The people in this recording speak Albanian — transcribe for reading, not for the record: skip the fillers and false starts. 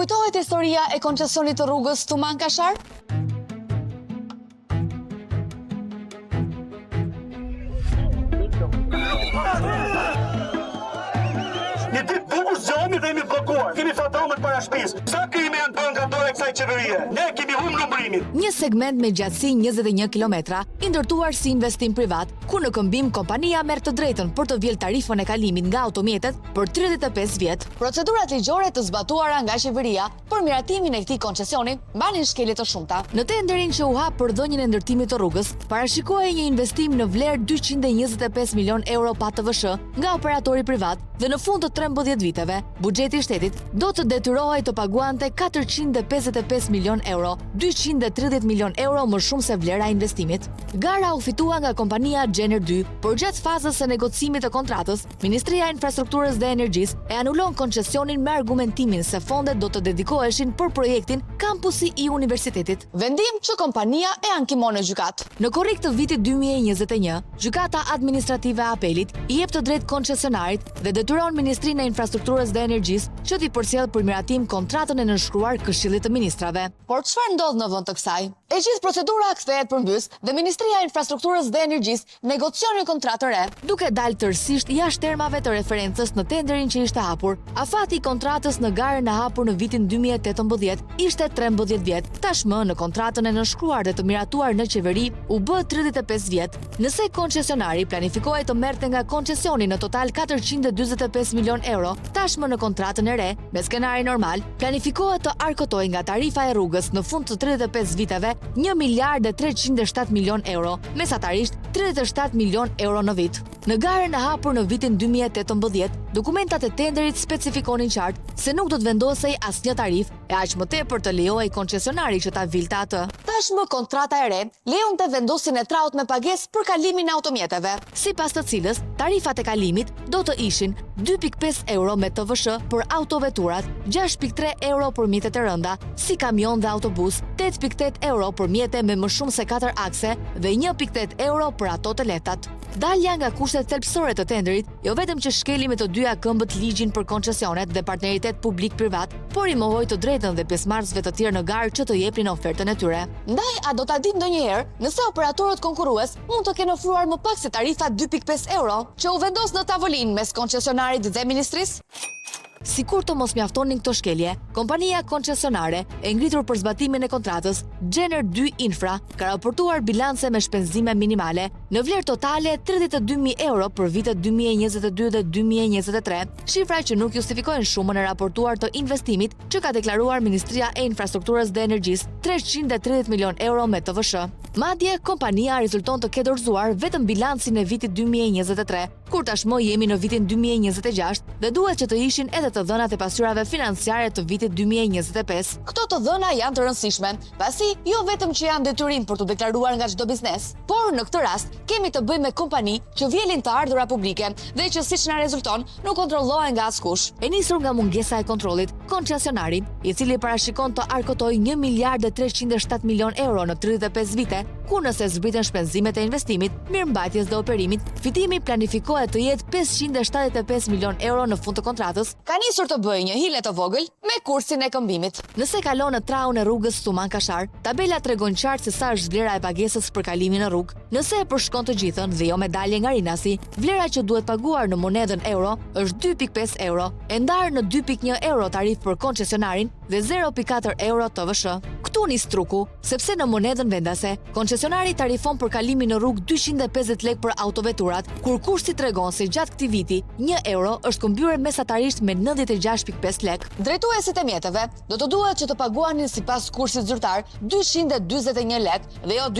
Kujtohet historia e koncesionit të rrugës Tuman Kashar? Një ditë bukur zgjoni dhe jemi bllokuar. Kemi fantomet para shtëpisë. Sa krime janë bërë nga dorë e kësaj qeverie? Ne kemi humbur numrimin. Një segment me gjatësi 21 kilometra, i ndërtuar si investim privat, ku në këmbim kompania merr të drejtën për të vjel tarifën e kalimit nga automjetet për 35 vjet. Procedurat ligjore të zbatuara nga qeveria për miratimin e këtij koncesioni mbanin shkelje të shumta. Në tenderin që u hap për dhënien e ndërtimit të rrugës, parashikohej një investim në vlerë 225 milion euro pa TVSH nga operatori privat dhe në fund të 13 viteve, buxheti i shtetit do të detyrohej të paguante 455 milion euro, 230 milion euro më shumë se vlera e investimit. Gara u fitua nga kompania Gener 2, por gjatë fazës së negocimit të kontratës, Ministria e Infrastrukturës dhe Energjisë e anulon koncesionin me argumentimin se fondet do të dedikoheshin për projektin kampusi i universitetit. Vendim që kompania e ankimon në gjykat. Në korrik të vitit 2021, gjykata administrative e apelit i jep të drejtë koncesionarit dhe detyron Ministrinë e Infrastrukturës dhe Energjisë që t'i përcjell për miratim kontratën e nënshkruar Këshillit të Ministrave. Por çfarë ndodh në vend të kësaj? E gjithë procedura kthehet përmbys dhe Ministria e Infrastrukturës dhe Energjisë negocion një kontratë re, duke dalë tërësisht jashtë termave të referencës në tenderin që ishte hapur. Afati i kontratës në garën e hapur në vitin 2018 ishte 13 vjet. Tashmë në kontratën e nënshkruar dhe të miratuar në qeveri u bë 35 vjet. Nëse koncesionari planifikohej të merrte nga koncesioni në total 445 milion euro, tashmë në kontratën e re, me skenari normal, planifikohet të arkotojë nga tarifa e rrugës në fund të 35 viteve 1 miliard e 307 milion euro, mesatarisht 37 milion euro në vit. Në garën e hapur në vitin 2018, dokumentat e tenderit specifikonin qartë se nuk do të vendosej asnjë tarif e aq më tepër të lejohej koncesionari që ta vilte atë. Tashmë kontrata e re lejonte vendosin e traut me pagesë për kalimin e automjeteve, sipas të cilës tarifat e kalimit do të ishin 2.5 euro me TVSH për autoveturat, 6.3 euro për mjetet e rënda, si kamion dhe autobus, 8.8 euro për mjete me më shumë se 4 akse dhe 1.8 euro për ato të lehtat. Dalja nga kushtet thelbësore të tenderit, jo vetëm që shkeli me të dyja këmbët ligjin për koncesionet dhe partneritet publik-privat, por i mohoi të drejtën dhe pjesëmarrësve të tjerë në garë që të jepnin ofertën e tyre. Ndaj, a do ta dim ndonjëherë nëse operatorët konkurrues mund të kenë ofruar më pak se tarifa 2.5 euro që u vendos në tavolinë mes koncesionarit dhe ministrisë? Sikur të mos mjaftonin këto shkelje, kompania koncesionare e ngritur për zbatimin e kontratës Gener 2 Infra ka raportuar bilance me shpenzime minimale në vlerë totale 32.000 euro për vitet 2022 dhe 2023, shifra që nuk justifikojnë shumën e raportuar të investimit që ka deklaruar Ministria e Infrastrukturës dhe Energjisë 330 milion euro me TVSH. Madje, kompania rezulton të ketë dorëzuar vetëm bilancin e vitit 2023, kur tashmë jemi në vitin 2026 dhe duhet që të ishin edhe të dhënat e pasqyrave financiare të vitit 2025. Këto të dhëna janë të rëndësishme, pasi jo vetëm që janë detyrim për të deklaruar nga çdo biznes, por në këtë rast kemi të bëjmë me kompani që vjelin të ardhura publike dhe që siç na rezulton nuk kontrollohen nga askush. E nisur nga mungesa e kontrollit, koncesionari, i cili parashikon të arkotojë 1 miliard e 307 milion euro në 35 vite, ku nëse zbriten shpenzimet e investimit, mirëmbajtjes dhe operimit, fitimi planifikohet të jetë 575 milion euro në fund të kontratës, ka nisur të bëjë një hile të vogël me kursin e këmbimit. Nëse kalon në traun e rrugës Tuman Kashar, tabela tregon qartë se sa është vlera e pagesës për kalimin në rrugë. Nëse e përshkon të gjithën dhe jo me dalje nga rinasi, vlera që duhet paguar në monedën euro është 2.5 euro, e ndarë në 2.1 euro tarif për koncesionarin dhe 0.4 euro TVSH. Këtu nis truku, sepse në monedën vendase, koncesionari tarifon për kalimin në rrugë 250 lek për autoveturat, kur kursi tregon se gjatë këtij viti 1 euro është këmbyer mesatarisht me 96.5 lek. Drejtuesit e mjeteve do të duhet që të paguanin sipas kursit zyrtar 241 lek dhe jo